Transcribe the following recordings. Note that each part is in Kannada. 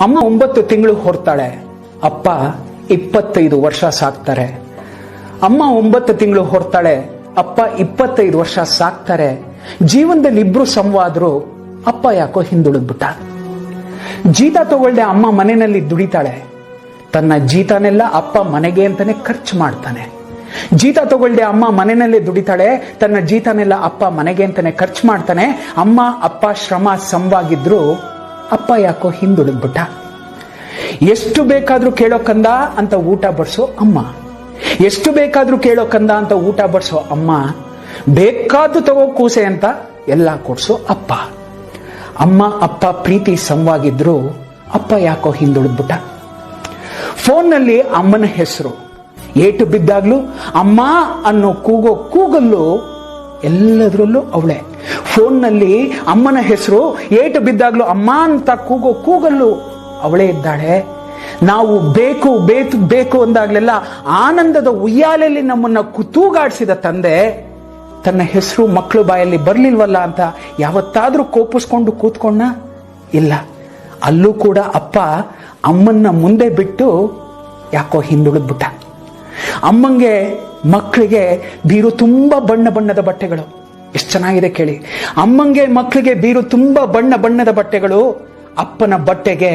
ಅಮ್ಮ 9 ತಿಂಗಳು ಹೊರ್ತಾಳೆ, ಅಪ್ಪ 25 ವರ್ಷ ಸಾಕ್ತಾರೆ. ಅಮ್ಮ 9 ತಿಂಗಳು ಹೊರ್ತಾಳೆ, ಅಪ್ಪ 25 ವರ್ಷ ಸಾಕ್ತಾರೆ. ಜೀವನದಲ್ಲಿ ಇಬ್ರು ಸಮವಾದ್ರು, ಅಪ್ಪ ಯಾಕೋ ಹಿಂದುಳಿದ್ಬಿಟ್ಟ. ಜೀತ ತಗೊಳ್ದೆ ಅಮ್ಮ ಮನೆಯಲ್ಲಿ ದುಡಿತಾಳೆ, ತನ್ನ ಜೀತನೆಲ್ಲ ಅಪ್ಪ ಮನೆಗೆ ಅಂತಾನೆ ಖರ್ಚು ಮಾಡ್ತಾನೆ. ಜೀತ ತಗೊಳ್ದೆ ಅಮ್ಮ ಮನೆಯಲ್ಲೇ ದುಡಿತಾಳೆ, ತನ್ನ ಜೀತನೆಲ್ಲ ಅಪ್ಪ ಮನೆಗೆ ಅಂತಾನೆ ಖರ್ಚು ಮಾಡ್ತಾನೆ. ಅಮ್ಮ ಅಪ್ಪ ಶ್ರಮ ಸಮವಾಗಿದ್ರು, ಅಪ್ಪ ಯಾಕೋ ಹಿಂದುಳಿದ್ಬಿಟ್ಟ. ಎಷ್ಟು ಬೇಕಾದ್ರೂ ಕೇಳೋ ಕಂದ ಅಂತ ಊಟ ಬಡಿಸೋ ಅಮ್ಮ, ಎಷ್ಟು ಬೇಕಾದ್ರೂ ಕೇಳೋ ಕಂದ ಅಂತ ಊಟ ಬಡಿಸೋ ಅಮ್ಮ, ಬೇಕಾದ್ದು ತಗೋ ಕೂಸೆ ಅಂತ ಎಲ್ಲ ಕೊಡ್ಸೋ ಅಪ್ಪ. ಅಮ್ಮ ಅಪ್ಪ ಪ್ರೀತಿ ಸಮವಾಗಿದ್ರು, ಅಪ್ಪ ಯಾಕೋ ಹಿಂದುಳಿದ್ಬಿಟ್ಟ. ಫೋನ್ನಲ್ಲಿ ಅಮ್ಮನ ಹೆಸರು ಏಟು ಬಿದ್ದಾಗ್ಲೂ ಅಮ್ಮ ಅನ್ನೋ ಕೂಗೋ ಕೂಗಲ್ಲೂ ಎಲ್ಲದರಲ್ಲೂ ಅವಳೆ. ಫೋನ್ನಲ್ಲಿ ಅಮ್ಮನ ಹೆಸರು ಏಟು ಬಿದ್ದಾಗ್ಲೂ ಅಮ್ಮ ಅಂತ ಕೂಗೋ ಕೂಗಲ್ಲೂ ಅವಳೇ ಇದ್ದಾಳೆ. ನಾವು ಬೇಕು ಬೇಕು ಬೇಕು ಅಂದಾಗ್ಲೆಲ್ಲ ಆನಂದದ ಉಯ್ಯಾಲೆಯಲ್ಲಿ ನಮ್ಮನ್ನ ತೂಗಾಡಿಸಿದ ತಂದೆ ತನ್ನ ಹೆಸರು ಮಕ್ಕಳು ಬಾಯಲ್ಲಿ ಬರ್ಲಿಲ್ವಲ್ಲ ಅಂತ ಯಾವತ್ತಾದ್ರೂ ಕೋಪಿಸ್ಕೊಂಡು ಕೂತ್ಕೊಂಡ? ಇಲ್ಲ. ಅಲ್ಲೂ ಕೂಡ ಅಪ್ಪ ಅಮ್ಮನ್ನ ಮುಂದೆ ಬಿಟ್ಟು ಯಾಕೋ ಹಿಂದುಳಿದ್ಬಿಟ್ಟ. ಅಮ್ಮಂಗೆ ಮಕ್ಕಳಿಗೆ ಬೀರು ತುಂಬಾ ಬಣ್ಣ ಬಣ್ಣದ ಬಟ್ಟೆಗಳು. ಎಷ್ಟು ಚೆನ್ನಾಗಿದೆ ಕೇಳಿ. ಅಮ್ಮಂಗೆ ಮಕ್ಕಳಿಗೆ ಬೀರು ತುಂಬಾ ಬಣ್ಣ ಬಣ್ಣದ ಬಟ್ಟೆಗಳು, ಅಪ್ಪನ ಬಟ್ಟೆಗೆ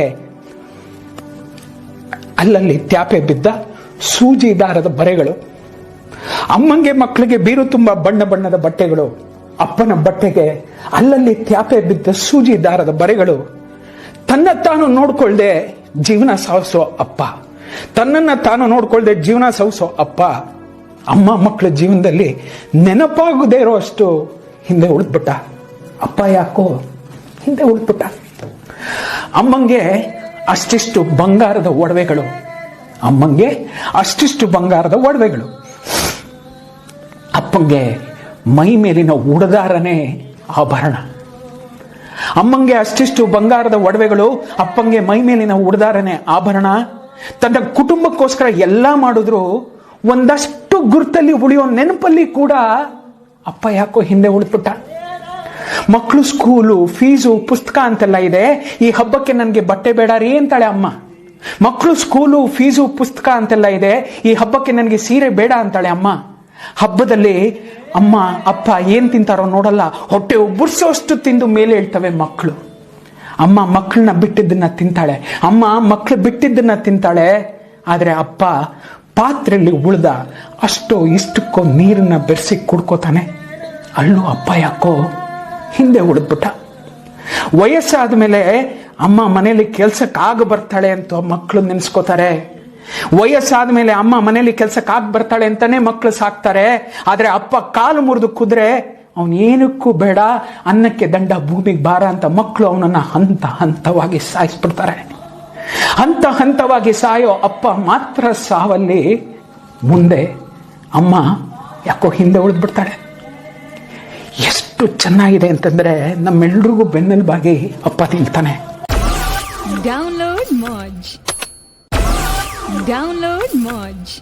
ಅಲ್ಲಲ್ಲಿ ತ್ಯಾಪೆ ಬಿದ್ದ ಸೂಜಿ ದಾರದ ಬರೆಗಳು. ಅಮ್ಮಂಗೆ ಮಕ್ಕಳಿಗೆ ಬೀರು ತುಂಬಾ ಬಣ್ಣ ಬಣ್ಣದ ಬಟ್ಟೆಗಳು, ಅಪ್ಪನ ಬಟ್ಟೆಗೆ ಅಲ್ಲಲ್ಲಿ ತ್ಯಾಪೆ ಬಿದ್ದ ಸೂಜಿ ದಾರದ ಬರೆಗಳು. ತನ್ನ ತಾನು ನೋಡ್ಕೊಳ್ದೆ ಜೀವನ ಸಾಗಿಸೋ ಅಪ್ಪ, ತನ್ನನ್ನ ತಾನು ನೋಡ್ಕೊಳ್ದೆ ಜೀವನ ಸಾಗಿಸೋ ಅಪ್ಪ, ಅಮ್ಮ ಮಕ್ಕಳ ಜೀವನದಲ್ಲಿ ನೆನಪಾಗದೇ ಇರೋ ಅಷ್ಟು ಹಿಂದೆ ಉಳಿದ್ಬಿಟ್ಟ. ಅಪ್ಪ ಯಾಕೋ ಹಿಂದೆ ಉಳಿದ್ಬಿಟ್ಟ. ಅಮ್ಮಂಗೆ ಅಷ್ಟಿಷ್ಟು ಬಂಗಾರದ ಒಡವೆಗಳು, ಅಮ್ಮಂಗೆ ಅಷ್ಟಿಷ್ಟು ಬಂಗಾರದ ಒಡವೆಗಳು, ಅಪ್ಪಂಗೆ ಮೈ ಮೇಲಿನ ಉಡದಾರನೇ ಆಭರಣ. ಅಮ್ಮಂಗೆ ಅಷ್ಟಿಷ್ಟು ಬಂಗಾರದ ಒಡವೆಗಳು, ಅಪ್ಪಂಗೆ ಮೈ ಮೇಲಿನ ಉಡದಾರನೇ ಆಭರಣ. ತನ್ನ ಕುಟುಂಬಕ್ಕೋಸ್ಕರ ಎಲ್ಲ ಮಾಡಿದ್ರು ಒಂದಷ್ಟು ಗುರ್ತಲ್ಲಿ ಉಳಿಯೋ ನೆನಪಲ್ಲಿ ಕೂಡ ಅಪ್ಪ ಯಾಕೋ ಹಿಂದೆ ಉಳಿದ್ಬಿಟ್ಟ. ಮಕ್ಕಳು ಸ್ಕೂಲು ಫೀಸು ಪುಸ್ತಕ ಅಂತೆಲ್ಲ ಇದೆ, ಈ ಹಬ್ಬಕ್ಕೆ ನನಗೆ ಬಟ್ಟೆ ಬೇಡ ರೀ ಅಂತಾಳೆ ಅಮ್ಮ. ಮಕ್ಕಳು ಸ್ಕೂಲು ಫೀಸು ಪುಸ್ತಕ ಅಂತೆಲ್ಲ ಇದೆ, ಈ ಹಬ್ಬಕ್ಕೆ ನನಗೆ ಸೀರೆ ಬೇಡ ಅಂತಾಳೆ ಅಮ್ಮ. ಹಬ್ಬದಲ್ಲಿ ಅಮ್ಮ ಅಪ್ಪ ಏನ್ ತಿಂತಾರೋ ನೋಡಲ್ಲ, ಹೊಟ್ಟೆ ಉಬ್ಬರ್ಸೋಷ್ಟು ತಿಂದು ಮೇಲೆ ಹೇಳ್ತವೆ ಮಕ್ಕಳು. ಅಮ್ಮ ಮಕ್ಕಳನ್ನ ಬಿಟ್ಟಿದ್ದನ್ನ ತಿಂತಾಳೆ, ಅಮ್ಮ ಮಕ್ಕಳು ಬಿಟ್ಟಿದ್ದನ್ನ ತಿಂತಾಳೆ. ಆದ್ರೆ ಅಪ್ಪ ಪಾತ್ರೆಯಲ್ಲಿ ಉಳ್ದ ಅಷ್ಟೋ ಇಷ್ಟಕ್ಕೋ ನೀರನ್ನ ಬೆರೆಸಿ ಕುಡ್ಕೋತಾನೆ. ಅಲ್ಲೂ ಅಪ್ಪ ಯಾಕೋ ಹಿಂದೆ ಉಳಿದ್ಬಿಟ್ಟ. ವಯಸ್ಸಾದ ಮೇಲೆ ಅಮ್ಮ ಮನೆಯಲ್ಲಿ ಕೆಲ್ಸಕ್ಕಾಗ ಬರ್ತಾಳೆ ಅಂತ ಮಕ್ಕಳು ನೆನ್ಸ್ಕೋತಾರೆ. ವಯಸ್ಸಾದ ಮೇಲೆ ಅಮ್ಮ ಮನೆಯಲ್ಲಿ ಕೆಲ್ಸಕ್ಕಾಗ ಬರ್ತಾಳೆ ಅಂತಾನೆ ಮಕ್ಕಳು ಸಾಕ್ತಾರೆ. ಆದ್ರೆ ಅಪ್ಪ ಕಾಲು ಮುರಿದು ಕುದ್ರೆ ಅವನೇನಕ್ಕೂ ಬೇಡ, ಅನ್ನಕ್ಕೆ ದಂಡ ಭೂಮಿಗೆ ಭಾರ ಅಂತ ಮಕ್ಕಳು ಅವನನ್ನ ಹಂತ ಹಂತವಾಗಿ ಸಾಯಿಸ್ಬಿಡ್ತಾರೆ. ಹಂತ ಹಂತವಾಗಿ ಸಾಯೋ ಅಪ್ಪ ಮಾತ್ರ ಸಾವಲ್ಲಿ ಮುಂದೆ ಅಮ್ಮ ಯಾಕೋ ಹಿಂದೆ ಉಳಿದ್ಬಿಡ್ತಾಳೆ. ಎಷ್ಟು ಚೆನ್ನಾಗಿದೆ ಅಂತಂದ್ರೆ ನಮ್ಮೆಲ್ರಿಗೂ ಬೆನ್ನೆಲುಬಾಗಿ ಅಪ್ಪ ನಿಲ್ತಾನೆ. ಡೌನ್ಲೋಡ್ ಮೋಜ್.